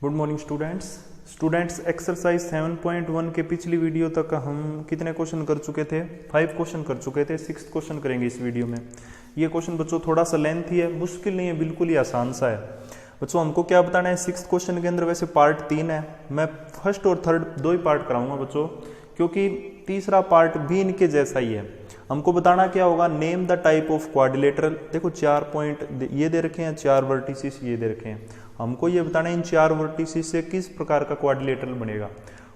Good morning students exercise 7.1 के पिछली video तक हम कितने क्वेश्चन कर चुके थे? 5 क्वेश्चन कर चुके थे। 6th क्वेश्चन करेंगे इस वीडियो में। ये क्वेश्चन बच्चों थोड़ा सा लेंथी है, मुश्किल नहीं है, बिल्कुल ही आसान सा है। बच्चों हमको क्या बताना है 6th क्वेश्चन के अंदर? वैसे पार्ट 3 है, मैं फर्स्ट और थर्ड दो ही पार्ट कराऊंगा बच्चों, क्योंकि तीसरा पार्ट भी इनके जैसा ही है। हमको बताना क्या होगा, name the type of quadrilateral. देखो 4 पॉइंट ये दे रखे हैं, 4 वर्टिसेस ये दे रखे हैं। हमको ये बताना है इन 4 वर्टिसेस से किस प्रकार का क्वाड्रिलेटरल बनेगा।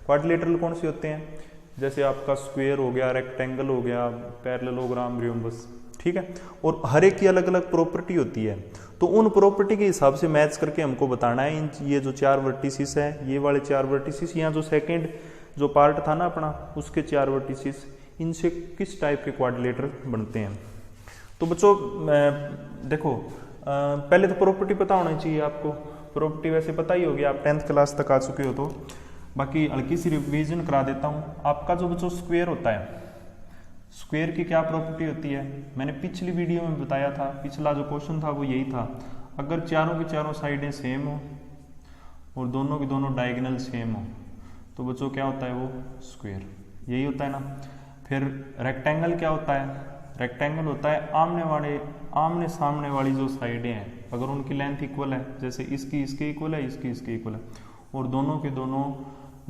क्वाड्रिलेटरल कौन से होते हैं? जैसे आपका स्क्वायर हो गया, रेक्टेंगल हो गया, पैरेललोग्राम, र्योम्बस, ठीक है। और हर एक की अलग अलग प्रॉपर्टी होती है, तो उन प्रॉपर्टी के हिसाब से मैच करके हमको बताना है इन ये जो 4 वर्टिसेस है, ये वाले 4 वर्टिसेस, यहाँ जो सेकेंड जो पार्ट था ना अपना, उसके 4 वर्टिसेस, इनसे किस टाइप के क्वाड्रिलेटरल बनते हैं। तो बच्चों देखो पहले तो प्रॉपर्टी पता होनी चाहिए आपको। प्रॉपर्टी वैसे पता ही होगी, आप 10th क्लास तक आ चुके हो, तो बाकी हल्की सी रिवीजन करा देता हूँ। आपका जो बच्चों स्क्वायर होता है, स्क्वायर की क्या प्रॉपर्टी होती है? मैंने पिछली वीडियो में बताया था, पिछला जो क्वेश्चन था वो यही था। अगर चारों की चारों साइडें सेम हो और दोनों की दोनों डायगोनल सेम हो तो बच्चों क्या होता है? वो स्क्वायर, यही होता है ना। फिर रेक्टेंगल क्या होता है? रेक्टेंगल होता है आमने सामने वाली जो साइडें हैं, अगर उनकी लेंथ इक्वल है, जैसे इसकी इसके इक्वल है, इसकी इसके इक्वल है, और दोनों के दोनों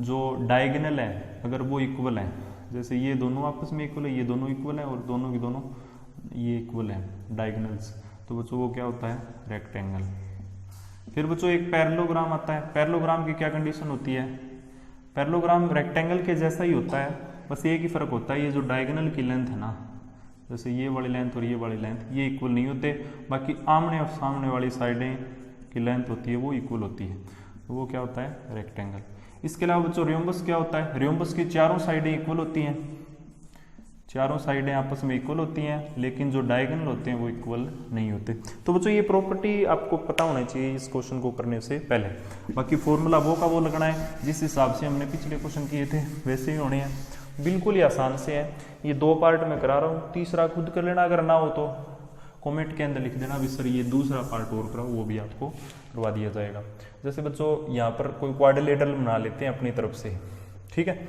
जो डायगोनल है अगर वो इक्वल है, जैसे ये दोनों आपस में इक्वल है, ये दोनों इक्वल है, और दोनों की दोनों ये इक्वल है डायगोनल्स, तो बच्चों वो क्या होता है? रेक्टेंगल। फिर बच्चों एक पैरेललोग्राम आता है। पैरेललोग्राम की क्या कंडीशन होती है? पैरेललोग्राम रेक्टेंगल के जैसा ही होता है, बस एक ही फर्क होता है, ये जो डायगोनल की लेंथ है ना, जैसे ये वाली लेंथ और ये वाली लेंथ, ये इक्वल नहीं होते, बाकी आमने और सामने वाली साइडें की लेंथ होती है वो इक्वल होती है, तो वो क्या होता है? रेक्टेंगल। इसके अलावा बच्चों र्योम्बस क्या होता है? र्योम्बस की चारों साइडें इक्वल होती हैं, चारों साइडें आपस में इक्वल होती हैं, लेकिन जो डायगोनल होते हैं वो इक्वल नहीं होते। तो बच्चों ये प्रॉपर्टी आपको पता होना चाहिए इस क्वेश्चन को करने से पहले। बाकी फॉर्मूला वो का वो लगना है, जिस हिसाब से हमने पिछले क्वेश्चन किए थे वैसे ही होने हैं, बिल्कुल ही आसान से है। ये 2 पार्ट में करा रहा हूँ, तीसरा खुद कर लेना, अगर ना हो तो कमेंट के अंदर लिख देना भी सर ये दूसरा पार्ट और कराओ, वो भी आपको करवा दिया जाएगा। जैसे बच्चों यहाँ पर कोई क्वाड्रिलेटरल बना लेते हैं अपनी तरफ से, ठीक है।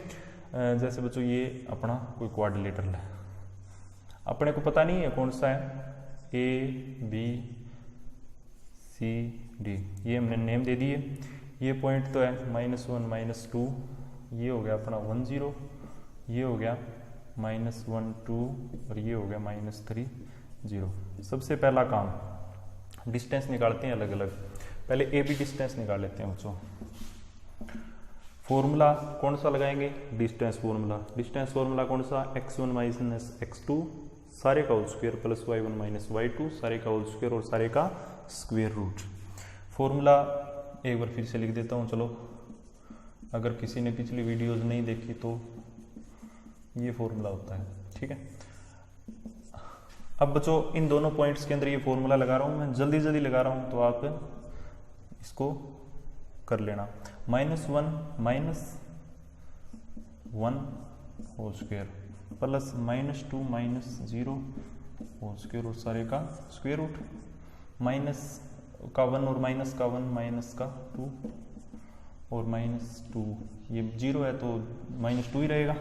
जैसे बच्चों ये अपना कोई क्वाड्रिलेटरल है, अपने को पता नहीं है कौन सा है, ABCD, ये हमने नेम दे दिए। ये पॉइंट तो है -1 -2, ये हो गया अपना 1 0, ये हो गया -1 2, और ये हो गया -3 0। सबसे पहला काम डिस्टेंस निकालते हैं अलग अलग। पहले AB डिस्टेंस निकाल लेते हैं बच्चों। फॉर्मूला कौन सा लगाएंगे? Distance formula. डिस्टेंस फॉर्मूला कौन सा? x1 - x2 सारे का whole square plus y1 - y2 सारे का होल स्क्वायर और सारे का स्क्वायर रूट। फॉर्मूला एक बार फिर से लिख देता हूँ, चलो अगर किसी ने पिछली वीडियोस नहीं देखी तो ये फॉर्मूला होता है, ठीक है। अब बच्चों इन दोनों पॉइंट्स के अंदर ये फॉर्मूला लगा रहा हूँ मैं, जल्दी जल्दी लगा रहा हूँ, तो आप इसको कर लेना। -1 whole square plus -2 -0 whole square और सारे का स्क्वायर रूट, माइनस का 1 और माइनस का 1 माइनस का 2 और -2, ये 0 है तो -2 ही रहेगा,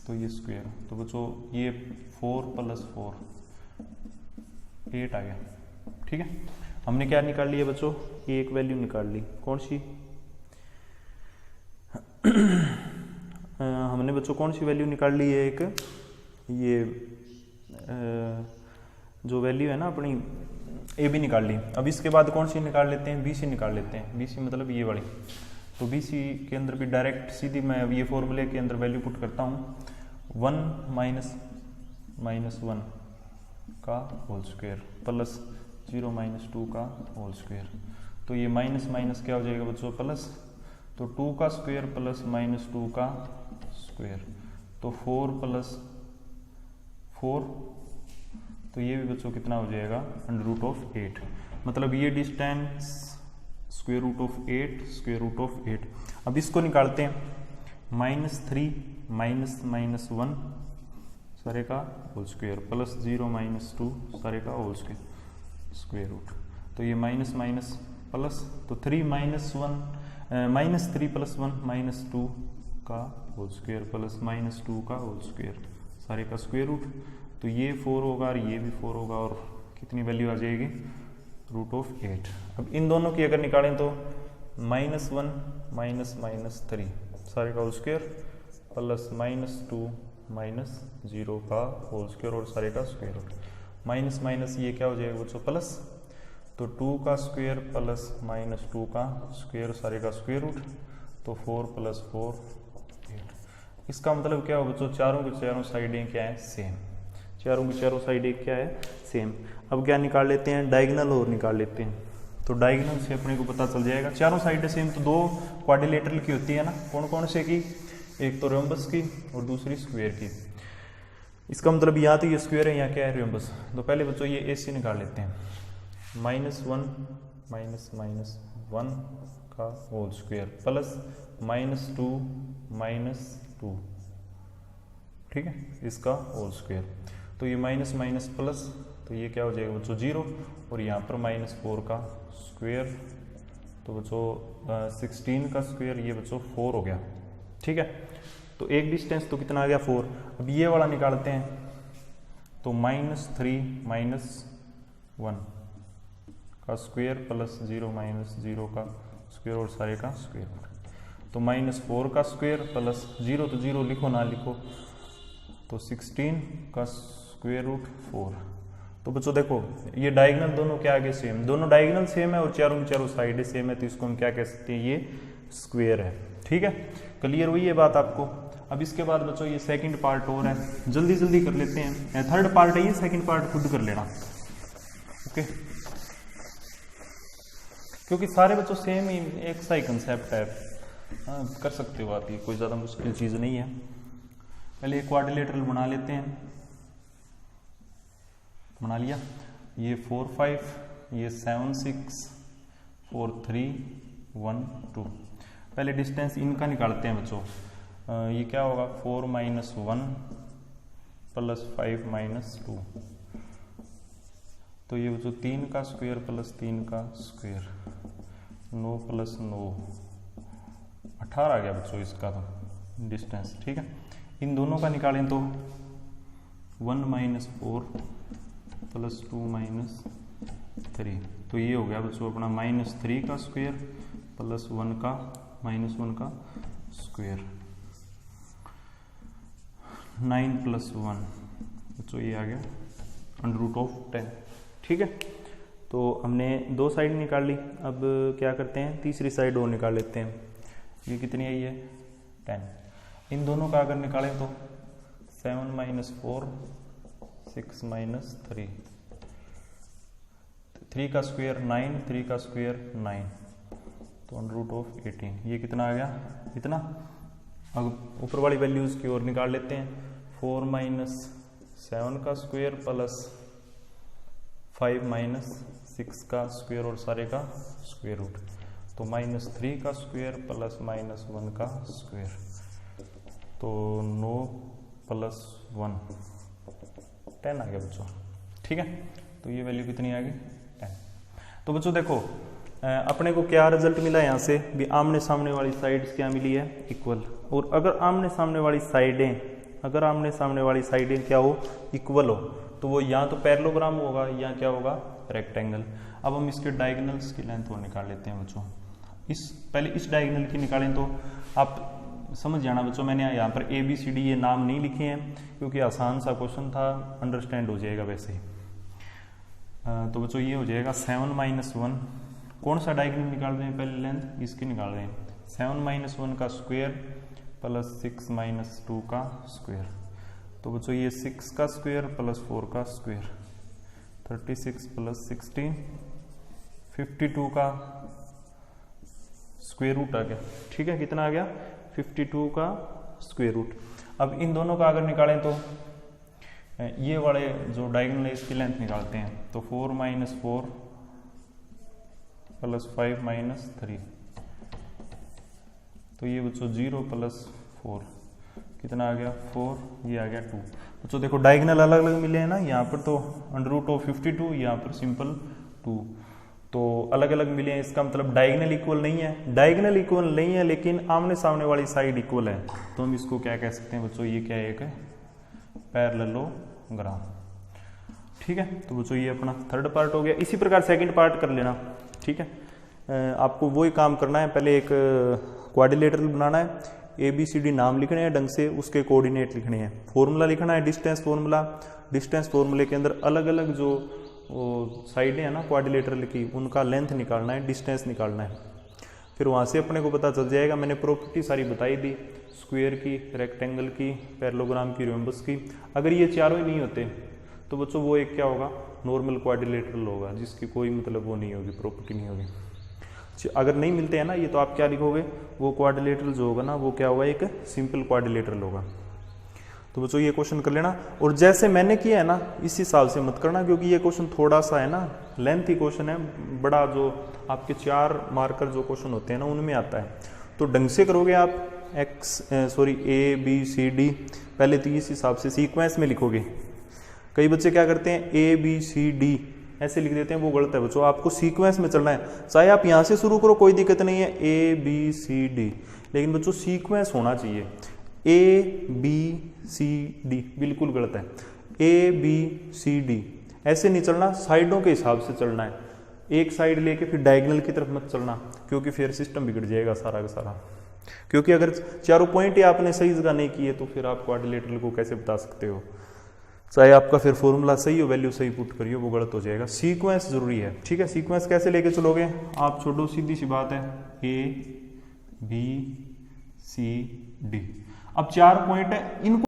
तो ये स्क्वायर। तो बच्चों ये 4 + 4 8 आ गया, ठीक है। हमने क्या निकाल लिया बच्चों? एक वैल्यू निकाल ली, कौन सी? हमने बच्चों कौन सी वैल्यू निकाल ली है? एक ये जो वैल्यू है ना अपनी AB निकाल ली। अब इसके बाद कौन सी निकाल लेते हैं? BC निकाल लेते हैं। BC मतलब ये वाली। तो BC के अंदर भी डायरेक्ट सीधी मैं ये फॉर्मूले के अंदर वैल्यू पुट करता हूँ, 1 -1 का होल स्क्वायर प्लस 0 -2 का होल स्क्वायर। तो ये माइनस माइनस क्या हो जाएगा बच्चों? प्लस, तो 2 का स्क्वायर प्लस -2 का स्क्वायर, तो 4 + 4, तो ये भी बच्चों कितना हो जाएगा? √8। मतलब ये डिस्टेंस √8 अब इसको निकालते हैं, -3 -1 सारे का होल स्क्वायर प्लस 0 -2 सारे का होल स्क्वायर रूट। तो ये माइनस माइनस प्लस, तो 3 माइनस 3 प्लस 1 माइनस 2 का होल स्क्वायर प्लस माइनस 2 का होल स्क्वायर, सारे का स्क्वायर रूट। तो ये 4 होगा और ये भी 4 होगा और कितनी वैल्यू आ जाएगी, √8। अब इन दोनों की अगर निकालें तो -1 माइनस माइनस 3 सारे का होल स्क्वायर प्लस -2 माइनस 0 का होल स्क्वायर और सारे का स्क्वायर रूट। माइनस माइनस ये क्या हो जाएगा बच्चों, प्लस, तो 2 का स्क्वायर प्लस -2 का स्क्वायर सारे का स्क्वायर रूट, तो 4 + 4 8। इसका मतलब क्या हो बच्चों, चारों की चारों साइडें क्या है, सेम। चारों की चारों साइडें क्या है, सेम। अब क्या निकाल लेते हैं, डायगोनल और निकाल लेते हैं। तो डायगोनल से अपने को पता चल जाएगा, चारों साइडें सेम तो 2 क्वाड्रिलेटरल की होती है ना, कौन कौन से की, एक तो रोम्बस की और दूसरी स्क्वायर की। इसका मतलब यहाँ तो ये स्क्वायर है, यहाँ क्या है, रोम्बस। तो पहले बच्चों ये AC निकाल लेते हैं, -1 माइनस माइनस 1 का होल स्क्वायर प्लस -2 माइनस 2, ठीक है, इसका होल स्क्वायर। तो ये माइनस माइनस प्लस, तो ये क्या हो जाएगा बच्चों 0, और यहाँ पर -4 का स्क्वायर, तो बच्चों 16 का स्क्वायर, ये बच्चों 4 हो गया, ठीक है। तो एक डिस्टेंस तो कितना आ गया, 4। अब ये वाला निकालते हैं, तो -3 माइनस 1 का स्क्वायर प्लस 0 माइनस 0 का स्क्वायर और सारे का स्क्वायर। तो -4 का स्क्वायर प्लस 0, तो 0 लिखो ना लिखो, तो 16 का स्क्वायर रूट 4। तो बच्चों देखो ये डायगोनल दोनों क्या आगे सेम, दोनों डायगोनल सेम है और चारों की चारों साइडें सेम है, तो इसको हम क्या कह सकते हैं, ये स्क्वायर है, ठीक है। क्लियर हुई ये बात आपको। अब इसके बाद बच्चों ये सेकंड पार्ट और है, जल्दी जल्दी कर लेते हैं। थर्ड पार्ट है ये, सेकंड पार्ट खुद कर लेना, ओके, क्योंकि सारे बच्चों सेम ही एक सा ही कंसेप्ट है। हाँ कर सकते हो आप, ये कोई ज़्यादा मुश्किल चीज़ नहीं है। पहले एक क्वाड्रिलेटरल बना लेते हैं, बना लिया, ये 4 5, ये 7 6 4 3 1 2। पहले डिस्टेंस इनका निकालते हैं बच्चों। ये क्या होगा, 4 माइनस 1 प्लस 5 माइनस 2, तो ये बच्चों 3 का स्क्वायर प्लस 3 का स्क्वायर, 9 प्लस 9 18 आ गया बच्चों इसका तो डिस्टेंस, ठीक है। इन दोनों का निकालें तो 1 माइनस 4 प्लस 2 माइनस 3, तो ये हो गया बच्चों अपना -3 का स्क्वायर प्लस 1 का -1 का स्क्वायर, 9 + 1 बच्चों ये आ गया √10, ठीक है। तो हमने 2 साइड निकाल ली, अब क्या करते हैं, तीसरी साइड और निकाल लेते हैं। ये कितनी आई है, 10। इन दोनों का अगर निकालें तो 7 माइनस 4 6 माइनस 3, 3 का स्क्वायर 9, 3 का स्क्वायर 9, तो √18। ये कितना आ गया, इतना। अब ऊपर वाली वैल्यूज की ओर निकाल लेते हैं, 4 माइनस 7 का स्क्वायर प्लस 5 माइनस 6 का स्क्वायर और सारे का स्क्वायर रूट, तो -3 का स्क्वायर प्लस -1 का स्क्वायर, तो 9 + 1 10 आ गया बच्चों, ठीक है। तो ये वैल्यू कितनी आ गई, 10। तो बच्चों देखो अपने को क्या रिजल्ट मिला यहाँ से भी, आमने सामने वाली साइड्स क्या मिली है, इक्वल। और अगर आमने सामने वाली साइडें क्या हो, इक्वल हो, तो वो या तो पैरेललोग्राम होगा या क्या होगा, रेक्टेंगल। अब हम इसके डायगोनल्स की लेंथ वो निकाल लेते हैं बच्चों। पहले इस डायगोनल की निकालें तो आप समझ जाना बच्चों, मैंने यहाँ पर ABCD ये नाम नहीं लिखे हैं क्योंकि आसान सा क्वेश्चन था, अंडरस्टैंड हो जाएगा वैसे ही। तो बच्चों ये हो जाएगा 7 माइनस 1, कौन सा डायगोनल निकाल रहे हैं, पहले लेंथ इसकी निकाल रहे हैं, 7 माइनस 1 का स्क्वायर प्लस 6 माइनस 2 का स्क्वायर, तो बच्चों ये 6 का स्क्वायर प्लस 4 का स्क्वायर, 36 प्लस 16 52 का स्क्वायर रूट आ गया, ठीक है। कितना आ गया, 52 का स्क्वायर रूट। अब इन दोनों का अगर निकालें तो ये वाले जो डायगोनल है इसकी लेंथ निकालते हैं, तो 4 माइनस 4 प्लस 5 माइनस 3, तो ये बच्चों 0 प्लस 4 कितना आ गया, 4, ये आ गया 2। बच्चों देखो डायगोनल अलग अलग मिले हैं ना, यहाँ पर तो √52, यहाँ पर सिंपल 2, तो अलग अलग मिले हैं, इसका मतलब डायगोनल इक्वल नहीं है, डायगोनल इक्वल नहीं है लेकिन आमने सामने वाली साइड इक्वल है, तो हम इसको क्या कह सकते हैं बच्चों, ये क्या है, एक पैरेललोग्राम। ठीक है, तो बच्चों ये अपना थर्ड पार्ट हो गया। इसी प्रकार सेकंड पार्ट कर लेना। ठीक है, आपको वही काम करना है, पहले एक क्वाड्रिलेटरल बनाना है, ABCD नाम लिखने हैं ढंग से, उसके कोऑर्डिनेट लिखने हैं, फॉर्मूला लिखना है डिस्टेंस फॉर्मूला, डिस्टेंस फॉर्मूले के अंदर अलग अलग जो साइडें हैं ना क्वाड्रिलेटरल की, उनका लेंथ निकालना है, डिस्टेंस निकालना है, फिर वहाँ से अपने को पता चल जाएगा। मैंने प्रॉपर्टी सारी बताई दी, स्क्वायर की, रेक्टेंगल की, पैरेललोग्राम की, रोम्बस की। अगर ये चारों ही नहीं होते तो बच्चों वो एक क्या होगा, नॉर्मल क्वाड्रिलेटरल होगा, जिसकी कोई मतलब वो नहीं होगी, प्रॉपर्टी नहीं होगी। अगर नहीं मिलते हैं ना ये, तो आप क्या लिखोगे, वो क्वाड्रिलेटरल जो होगा ना वो क्या होगा, एक सिंपल क्वाड्रिलेटरल होगा। तो बच्चों ये क्वेश्चन कर लेना, और जैसे मैंने किया है ना इस हिसाब से मत करना, क्योंकि ये क्वेश्चन थोड़ा सा है ना लेंथी क्वेश्चन है, बड़ा जो आपके 4 मार्कर जो क्वेश्चन होते हैं ना उनमें आता है। तो ढंग से करोगे आप ABCD, पहले तो इस हिसाब से सीक्वेंस में लिखोगे। कई बच्चे क्या करते हैं ABCD ऐसे लिख देते हैं, वो गलत है बच्चों, आपको सीक्वेंस में चलना है। चाहे आप यहाँ से शुरू करो कोई दिक्कत नहीं है, ABCD, लेकिन बच्चों सीक्वेंस होना चाहिए। ABCD बिल्कुल गलत है, ABCD ऐसे नहीं चलना, साइडों के हिसाब से चलना है। एक साइड लेके फिर डायगोनल की तरफ मत चलना, क्योंकि फिर सिस्टम बिगड़ जाएगा सारा का सारा। क्योंकि अगर चारों पॉइंट ही आपने सही जगह नहीं किए तो फिर आप क्वाड्रिलेटरल को कैसे बता सकते हो, चाहे आपका फिर फॉर्मूला सही हो, वैल्यू सही पुट करिए, वो गलत हो जाएगा। सीक्वेंस जरूरी है। ठीक है, सीक्वेंस कैसे लेके चलोगे आप, छोड़ो, सीधी सी बात है, ABCD। अब 4 पॉइंट है, इनको